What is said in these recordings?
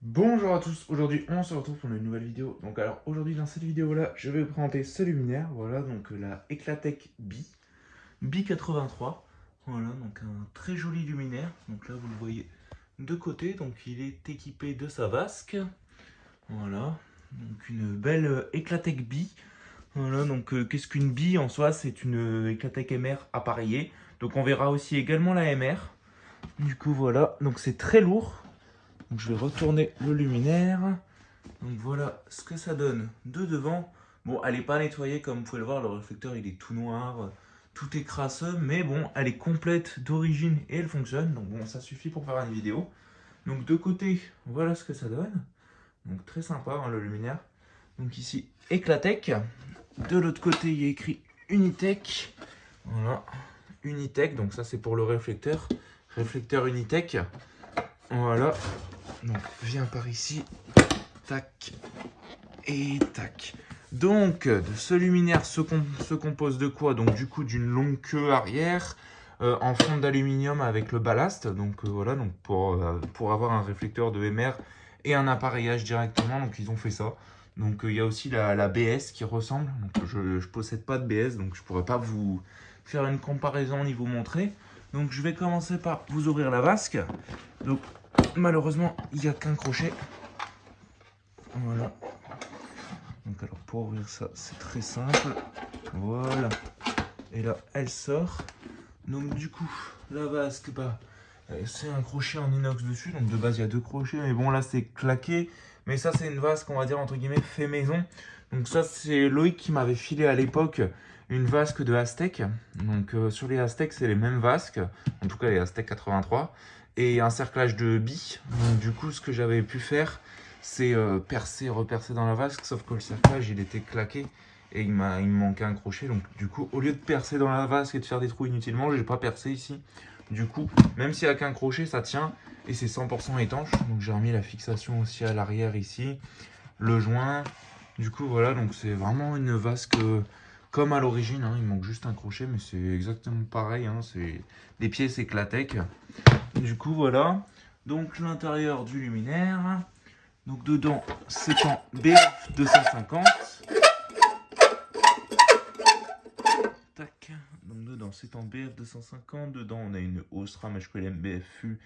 Bonjour à tous, aujourd'hui on se retrouve pour une nouvelle vidéo. Donc alors aujourd'hui dans cette vidéo là je vais vous présenter ce luminaire, voilà donc la Eclatec B83. Voilà donc un très joli luminaire, donc là vous le voyez de côté, donc il est équipé de sa vasque. Voilà, donc une belle Eclatec B. Voilà donc qu'est-ce qu'une B en soi? C'est une Eclatec MR appareillée. Donc on verra aussi également la MR. Du coup voilà, donc c'est très lourd. Donc je vais retourner le luminaire. Donc voilà ce que ça donne de devant. Bon, elle n'est pas nettoyée comme vous pouvez le voir, le réflecteur il est tout noir, tout est crasseux, mais bon, elle est complète d'origine et elle fonctionne. Donc bon, ça suffit pour faire une vidéo. Donc de côté, voilà ce que ça donne. Donc très sympa hein, le luminaire. Donc ici, Eclatec. De l'autre côté, il y a écrit Unitech. Voilà, Unitech, donc ça c'est pour le réflecteur. Réflecteur Unitech. Voilà, donc viens par ici. Tac. Et tac. Donc, ce luminaire se compose de quoi? Donc, du coup, d'une longue queue arrière en fonte d'aluminium avec le ballast. Donc, voilà, donc pour avoir un réflecteur de MR et un appareillage directement. Donc, ils ont fait ça. Donc, il y a aussi la BS qui ressemble. Donc, je ne possède pas de BS, donc je ne pourrais pas vous faire une comparaison ni vous montrer. Donc, je vais commencer par vous ouvrir la vasque. Donc, malheureusement, il n'y a qu'un crochet. Voilà. Donc alors pour ouvrir ça, c'est très simple. Voilà. Et là, elle sort. Donc du coup, la vasque, c'est un crochet en inox dessus. Donc de base, il y a deux crochets. Mais bon, là, c'est claqué. Mais ça, c'est une vasque, on va dire, entre guillemets, fait maison. Donc ça, c'est Loïc qui m'avait filé à l'époque une vasque de Aztec. Donc sur les Aztec, c'est les mêmes vasques. En tout cas, les Aztec 83. Et un cerclage de billes. Donc du coup, ce que j'avais pu faire, c'est percer, repercer dans la vasque. Sauf que le cerclage, il était claqué. Et il me manquait un crochet. Donc du coup, au lieu de percer dans la vasque et de faire des trous inutilement, j'ai pas percé ici. Du coup, même s'il n'y a qu'un crochet, ça tient. Et c'est 100% étanche. Donc j'ai remis la fixation aussi à l'arrière ici. Le joint. Du coup, voilà, donc c'est vraiment une vasque comme à l'origine. Hein. Il manque juste un crochet, mais c'est exactement pareil. Hein. Les pieds, c'est Clatec. Du coup, voilà. Donc l'intérieur du luminaire. Donc dedans, c'est en BF 250. Tac. Donc dedans, c'est en BF 250. Dedans, on a une Osram HQLM BFU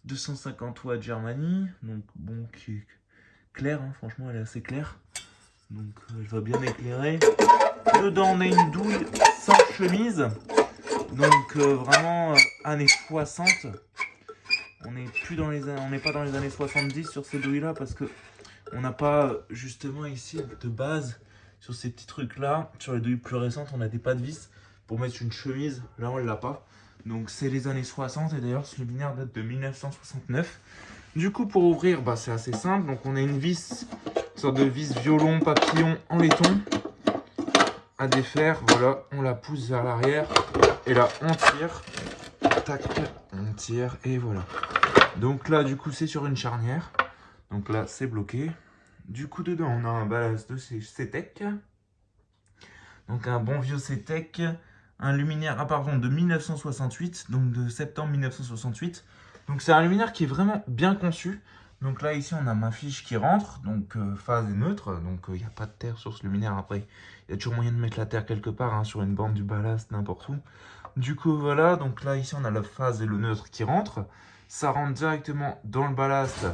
250 watts Germany. Donc bon, qui est claire, hein. Franchement, elle est assez claire. Donc elle va bien éclairer. Dedans, on a une douille sans chemise. Donc vraiment années 60. On n'est pas dans les années 70 sur ces douilles là parce que on n'a pas justement ici de base sur ces petits trucs là. Sur les douilles plus récentes, on a des pas de vis pour mettre une chemise. Là, on l'a pas. Donc c'est les années 60 et d'ailleurs ce luminaire date de 1969. Du coup, pour ouvrir, c'est assez simple. Donc on a une vis, une sorte de vis violon papillon en laiton à défaire. Voilà, on la pousse vers l'arrière et là on tire. Tac, on tire et voilà. Donc là, du coup, c'est sur une charnière. Donc là, c'est bloqué. Du coup, dedans, on a un ballast de CETEC. Donc un bon vieux CETEC. Un luminaire, pardon, de 1968. Donc de septembre 1968. Donc c'est un luminaire qui est vraiment bien conçu. Donc là, ici, on a ma fiche qui rentre. Donc phase est neutre. Donc il n'y a pas de terre sur ce luminaire. Après, il y a toujours moyen de mettre la terre quelque part, hein, sur une bande du ballast, n'importe où. Du coup, voilà. Donc là, ici, on a la phase et le neutre qui rentrent. Ça rentre directement dans le ballast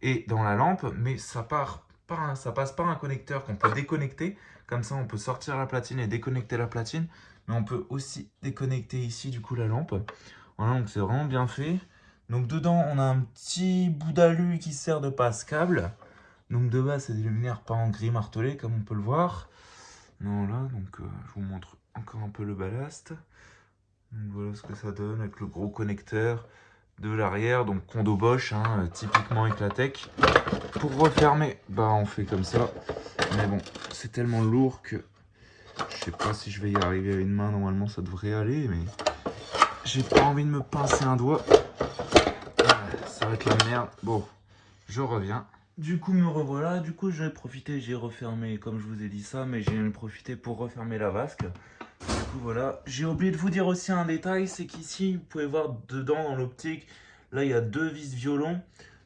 et dans la lampe. Mais ça passe par un connecteur qu'on peut déconnecter. Comme ça, on peut sortir la platine et déconnecter la platine. Mais on peut aussi déconnecter ici, du coup, la lampe. Voilà, donc c'est vraiment bien fait. Donc dedans, on a un petit bout d'alu qui sert de passe-câble. Donc de base, c'est des luminaires pas en gris martelé, comme on peut le voir. Voilà, donc je vous montre encore un peu le ballast. Donc voilà ce que ça donne avec le gros connecteur de l'arrière. Donc condo Bosch, hein, typiquement Eclatec. Pour refermer, on fait comme ça. Mais bon, c'est tellement lourd que je sais pas si je vais y arriver à une main. Normalement, ça devrait aller, mais j'ai pas envie de me pincer un doigt. Ça va être la merde. Bon, je reviens. Du coup, me revoilà. Du coup, j'ai profité, j'ai refermé, comme je vous ai dit ça, mais j'ai profité pour refermer la vasque. Du coup, voilà. J'ai oublié de vous dire aussi un détail, c'est qu'ici, vous pouvez voir dedans, dans l'optique, là, il y a deux vis violon.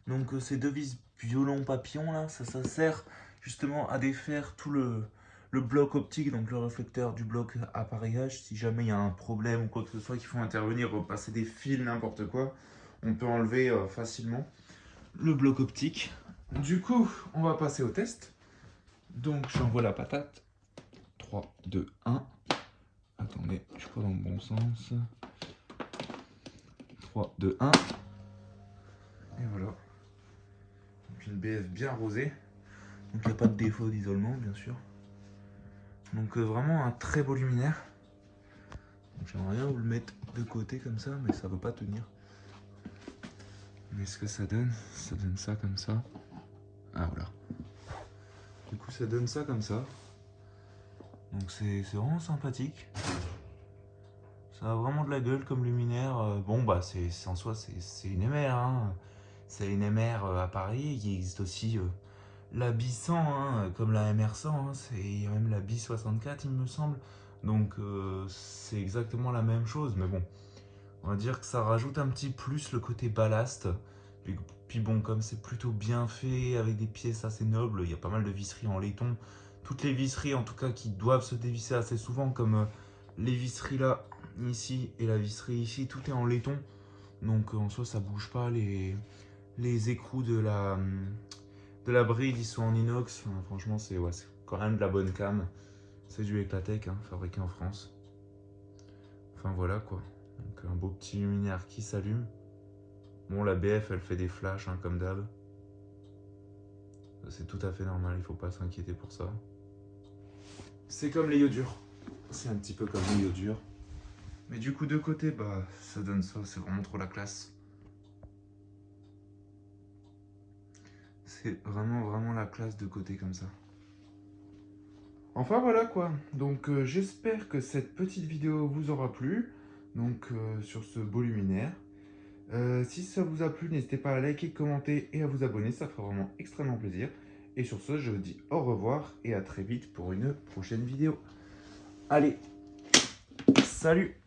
Donc ces deux vis violon papillon là, ça sert justement à défaire tout le bloc optique, donc le réflecteur du bloc appareillage. Si jamais il y a un problème ou quoi que ce soit, qu'il faut intervenir, repasser des fils, n'importe quoi, on peut enlever facilement le bloc optique. Du coup, on va passer au test. Donc j'envoie la patate. 3, 2, 1. Attendez, je suis pas dans le bon sens. 3, 2, 1. Et voilà. Donc une BF bien rosée. Donc il n'y a pas de défaut d'isolement, bien sûr. Donc vraiment un très beau luminaire. J'aimerais bien vous le mettre de côté comme ça, mais ça ne veut pas tenir. Mais ce que ça donne ça comme ça. Ah voilà. Du coup ça donne ça comme ça. Donc c'est vraiment sympathique. Ça a vraiment de la gueule comme luminaire. Bon bah c'est en soi c'est une MR. Hein. C'est une MR à Paris. Il existe aussi la B100, hein, comme la MR100. Hein. Il y a même la B64 il me semble. Donc c'est exactement la même chose. Mais bon, on va dire que ça rajoute un petit plus le côté ballast. Puis bon, comme c'est plutôt bien fait, avec des pièces assez nobles, il y a pas mal de visseries en laiton. Toutes les visseries en tout cas qui doivent se dévisser assez souvent, comme les visseries là, ici, et la visserie ici, tout est en laiton. Donc en soi ça bouge pas, les écrous de la bride ils sont en inox. Enfin, franchement c'est quand même de la bonne cam. C'est du Eclatec, hein, fabriqué en France. Enfin voilà quoi. Donc un beau petit luminaire qui s'allume. Bon, la BF elle fait des flashs hein, comme d'hab. C'est tout à fait normal, il faut pas s'inquiéter pour ça. C'est comme les iodures. C'est un petit peu comme les iodures. Mais du coup de côté, bah ça donne ça, c'est vraiment trop la classe. C'est vraiment la classe de côté comme ça. Enfin voilà quoi, donc j'espère que cette petite vidéo vous aura plu, donc sur ce beau luminaire. Si ça vous a plu, n'hésitez pas à liker, commenter et à vous abonner, ça fera vraiment extrêmement plaisir. Et sur ce, je vous dis au revoir et à très vite pour une prochaine vidéo. Allez, salut!